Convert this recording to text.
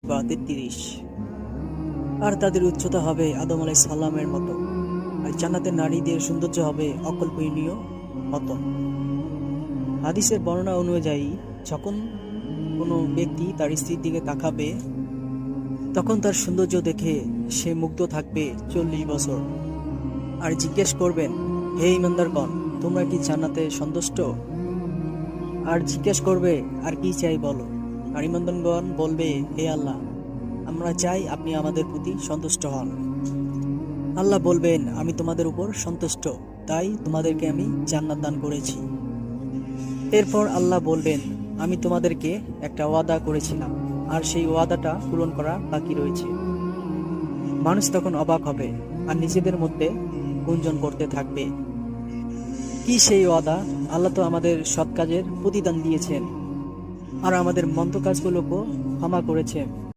বা 33, আর তাদের উচ্চতা হবে আদম আলাইহিস সালামের মতো, আর জান্নাতের নারীদের সৌন্দর্য হবে অকল্পনীয় মতো। হাদিসের বর্ণনা অনুযায়ী যখন কোনো ব্যক্তি তার স্ত্রীর দিকে তাকাবে তখন তার সৌন্দর্য দেখে সে মুগ্ধ থাকবে 40 বছর, আর জিজ্ঞেস করবেন, হে ঈমানদারগণ, তোমরা কি জান্নাতে সন্তুষ্ট? আর জিজ্ঞেস করবে, আর কি চাই বলো? আর ঈমানদারগণ বলবে, হে আল্লাহ, আমরা চাই আপনি আমাদের প্রতি সন্তুষ্ট হন। আল্লাহ বলবেন, আমি তোমাদের উপর সন্তুষ্ট, তাই তোমাদেরকে আমি জান্নাত দান করেছি। এরপর আল্লাহ বলবেন, আমি তোমাদেরকে একটা ওয়াদা করেছিলাম, আর সেই ওয়াদাটা পূরণ করা বাকি রয়েছে। মানুষ তখন অবাক হবে আর নিজেদের মধ্যে গুঞ্জন করতে থাকবে, কি সেই ওয়াদা? আল্লাহ তো আমাদের সৎ কাজের প্রতিদান দিয়েছেন আর আমাদের মন্দ কাজগুলোকেও ক্ষমা করেছেন।